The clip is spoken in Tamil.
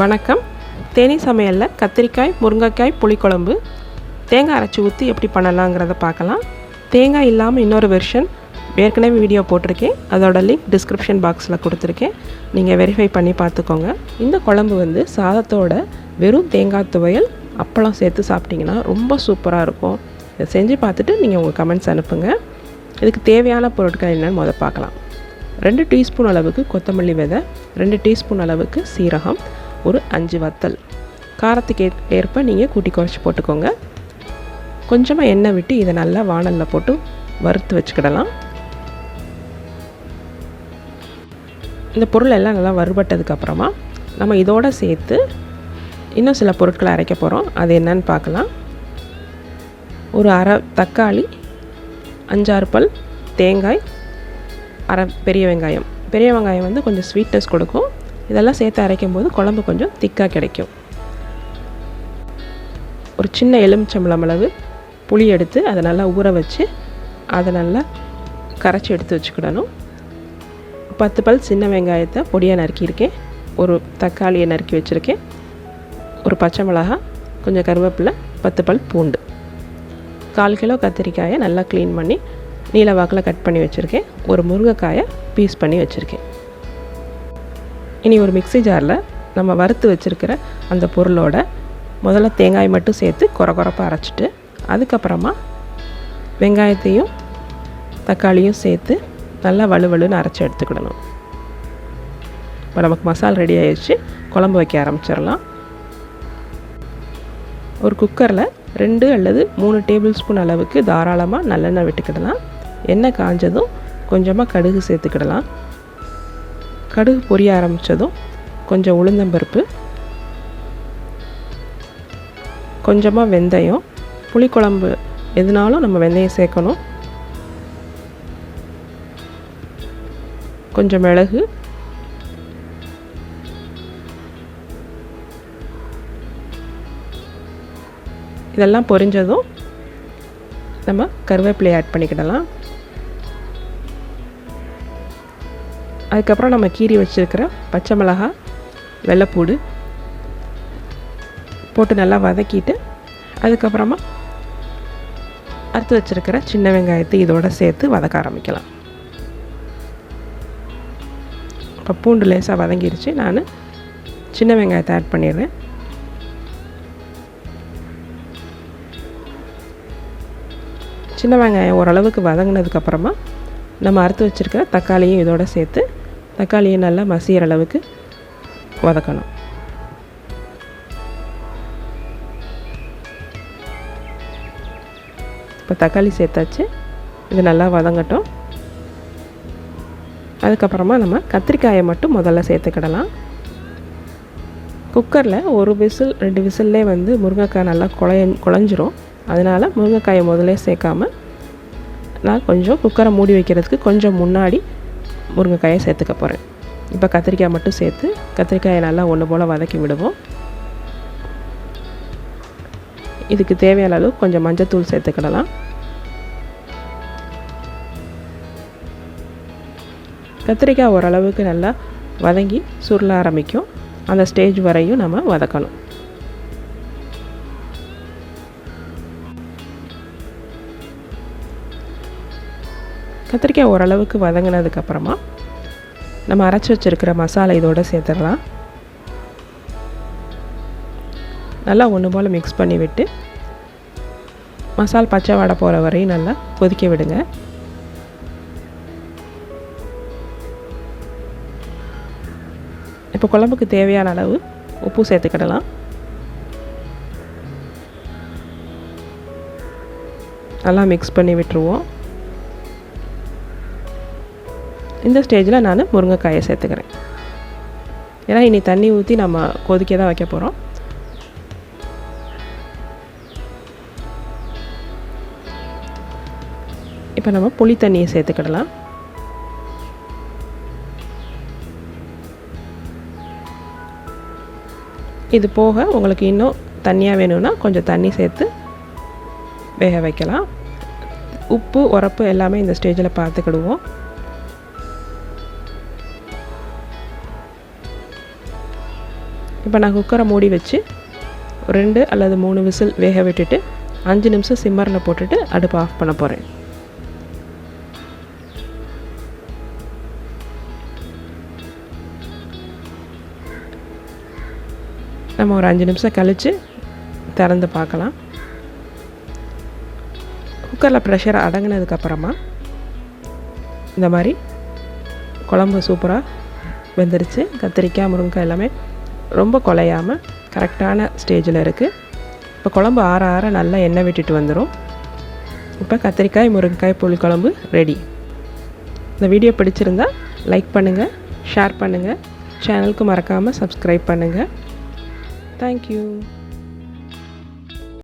வணக்கம். தேனி சமையலில் கத்திரிக்காய் முருங்கைக்காய் புளிக்குழம்பு தேங்காய் அரைச்சி ஊற்றி எப்படி பண்ணலாங்கிறத பார்க்கலாம். தேங்காய் இல்லாமல் இன்னொரு வெர்ஷன் ஏற்கனவே வீடியோ போட்டிருக்கேன். அதோட லிங்க் டிஸ்கிரிப்ஷன் பாக்ஸில் கொடுத்துருக்கேன். நீங்கள் வெரிஃபை பண்ணி பார்த்துக்கோங்க. இந்த குழம்பு சாதத்தோட வெறும் தேங்காய் துவையல் அப்பளம் சேர்த்து சாப்பிட்டிங்கன்னா ரொம்ப சூப்பராக இருக்கும். இதை செஞ்சு பார்த்துட்டு நீங்கள் உங்கள் கமெண்ட்ஸ் அனுப்புங்க. இதுக்கு தேவையான பொருட்கள் என்னென்னு பார்க்கலாம். 2 டீஸ்பூன் அளவுக்கு கொத்தமல்லி விதை, 2 டீஸ்பூன் அளவுக்கு சீரகம், ஒரு 5 வத்தல். காரத்துக்கு ஏற்ப நீங்கள் கூட்டி குறைச்சி போட்டுக்கோங்க. கொஞ்சமாக எண்ணெய் விட்டு இதை நல்லா வாணலில் போட்டு வறுத்து வச்சுக்கிடலாம். இந்த பொருள் எல்லாம் நல்லா வறுபட்டதுக்கப்புறமா நம்ம இதோடு சேர்த்து இன்னும் சில பொருட்களை அரைக்க போகிறோம். அது என்னன்னு பார்க்கலாம். ஒரு அரை தக்காளி, 5-6 பல் தேங்காய், அரை பெரிய வெங்காயம். பெரிய வெங்காயம் கொஞ்சம் ஸ்வீட்னஸ் கொடுக்கும். இதெல்லாம் சேர்த்து அரைக்கும் போது குழம்பு கொஞ்சம் திக்காக கிடைக்கும். ஒரு சின்ன எலுமிச்சம்பழம் அளவு புளி எடுத்து அதை நல்லா ஊற வச்சு அதை நல்லா கரைச்சி எடுத்து வச்சுக்கிடணும். 10 பல் சின்ன வெங்காயத்தை பொடியாக நறுக்கியிருக்கேன். ஒரு தக்காளியை நறுக்கி வச்சுருக்கேன். ஒரு பச்சை மிளகாய், கொஞ்சம் கருவேப்பிலை, 10 பல் பூண்டு, 1/4 கிலோ கத்திரிக்காயை நல்லா க்ளீன் பண்ணி நீல வாக்கில் கட் பண்ணி வச்சுருக்கேன். ஒரு முருங்கைக்காயை பீஸ் பண்ணி வச்சுருக்கேன். இனி ஒரு மிக்ஸி ஜாரில் நம்ம வறுத்து வச்சுருக்கிற அந்த பொருளோட முதல்ல தேங்காய் மட்டும் சேர்த்து கொரப்பாக அரைச்சிட்டு அதுக்கப்புறமா வெங்காயத்தையும் தக்காளியும் சேர்த்து நல்லா வலுவலுன்னு அரைச்சி எடுத்துக்கிடணும். இப்போ நமக்கு மசாலா ரெடி ஆகிடுச்சு. குழம்பு வைக்க ஆரம்பிச்சிடலாம். ஒரு குக்கரில் 2 அல்லது 3 டேபிள் ஸ்பூன் அளவுக்கு தாராளமாக நல்லெண்ணெய் விட்டுக்கிடலாம். எண்ணெய் காஞ்சதும் கொஞ்சமாக கடுகு சேர்த்துக்கிடலாம். கடுகு பொரிய ஆரம்பித்ததும் கொஞ்சம் உளுந்தம்பருப்பு, கொஞ்சமாக வெந்தயம். புளிக்குழம்பு எதுனாலும் நம்ம வெந்தயம் சேர்க்கணும். கொஞ்சம் மிளகு, இதெல்லாம் பொரிஞ்சதும் நம்ம கருவேப்பிலையை ஆட் பண்ணிக்கிடலாம். அதுக்கப்புறம் நம்ம கீரி வச்சுருக்கிற பச்சை மிளகாய், வெள்ளைப்பூடு போட்டு நல்லா வதக்கிட்டு அதுக்கப்புறமா அறுத்து வச்சுருக்கிற சின்ன வெங்காயத்தை இதோடு சேர்த்து வதக்க ஆரம்பிக்கலாம். இப்போ பூண்டு லேசாக வதங்கிடுச்சு. நான் சின்ன வெங்காயத்தை ஆட் பண்ணிடுறேன். சின்ன வெங்காயம் ஓரளவுக்கு வதங்கினதுக்கப்புறமா நம்ம அறுத்து வச்சுருக்கிற தக்காளியும் இதோடு சேர்த்து தக்காளியை நல்லா மசிகிற அளவுக்கு வதக்கணும். இப்போ தக்காளி சேர்த்தாச்சு. இது நல்லா வதங்கட்டும். அதுக்கப்புறமா நம்ம கத்திரிக்காயை மட்டும் முதல்ல சேர்த்துக்கிடலாம். குக்கரில் 1 விசில் 2 விசில்லே முருங்கைக்காய் நல்லா குழஞ்சிரும். அதனால் முருங்கைக்காயை முதல்ல சேர்க்காமல் நான் கொஞ்சம் குக்கரை மூடி வைக்கிறதுக்கு கொஞ்சம் முன்னாடி முருங்கைக்காயை சேர்த்துக்க போகிறேன். இப்போ கத்திரிக்காய் மட்டும் சேர்த்து கத்திரிக்காயை நல்லா ஒன்று போல் வதக்கி விடுவோம். இதுக்கு தேவையான அளவு கொஞ்சம் மஞ்சத்தூள் சேர்த்துக்கிடலாம். கத்திரிக்காய் ஓரளவுக்கு நல்லா வதங்கி சுருள ஆரம்பிக்கும். அந்த ஸ்டேஜ் வரையும் நம்ம வதக்கணும். கத்திரிக்காய் ஓரளவுக்கு வதங்கினதுக்கப்புறமா நம்ம அரைச்சி வச்சுருக்கிற மசாலா இதோடு சேர்த்துடலாம். நல்லா ஒன்று போல் மிக்ஸ் பண்ணி விட்டு மசாலா பச்சை வாடை போகிற வரையும் நல்லா கொதிக்க விடுங்க. இப்போ குழம்புக்கு தேவையான அளவு உப்பு சேர்த்துக்கிடலாம். நல்லா மிக்ஸ் பண்ணி விட்டுருவோம். இந்த ஸ்டேஜில் நான் முருங்கைக்காயை சேர்த்துக்கிறேன். ஏன்னா இனி தண்ணி ஊற்றி நம்ம கொதிக்க தான் வைக்க போகிறோம். இப்போ நம்ம புளி தண்ணியை சேர்த்துக்கிடலாம். இது போக உங்களுக்கு இன்னும் தண்ணியாக வேணும்னா கொஞ்சம் தண்ணி சேர்த்து வேக வைக்கலாம். உப்பு உரப்பு எல்லாமே இந்த ஸ்டேஜில் பார்த்துக்கிடுவோம். இப்போ நான் குக்கரை மூடி வச்சு 2 அல்லது 3 விசில் வேக விட்டுட்டு 5 நிமிஷம் சிம்மரில் போட்டுட்டு அடுப்பு ஆஃப் பண்ண போகிறேன். நம்ம ஒரு 5 நிமிஷம் கழித்து திறந்து பார்க்கலாம். குக்கரில் ப்ரெஷர் அடங்கினதுக்கப்புறமா இந்த மாதிரி குழம்பு சூப்பராக வெந்துருச்சு. கத்திரிக்காய் முருங்கைக்காய் எல்லாமே ரொம்ப குலையாமல் கரெக்டான ஸ்டேஜில் இருக்குது. இப்போ குழம்பு ஆற ஆற நல்லா எண்ணெய் விட்டுட்டு வந்துடும். இப்போ கத்திரிக்காய் முருங்கைக்காய் புளி குழம்பு ரெடி. இந்த வீடியோ பிடிச்சிருந்தா லைக் பண்ணுங்கள், ஷேர் பண்ணுங்கள், சேனலுக்கு மறக்காமல் சப்ஸ்கிரைப் பண்ணுங்கள். தேங்க்யூ.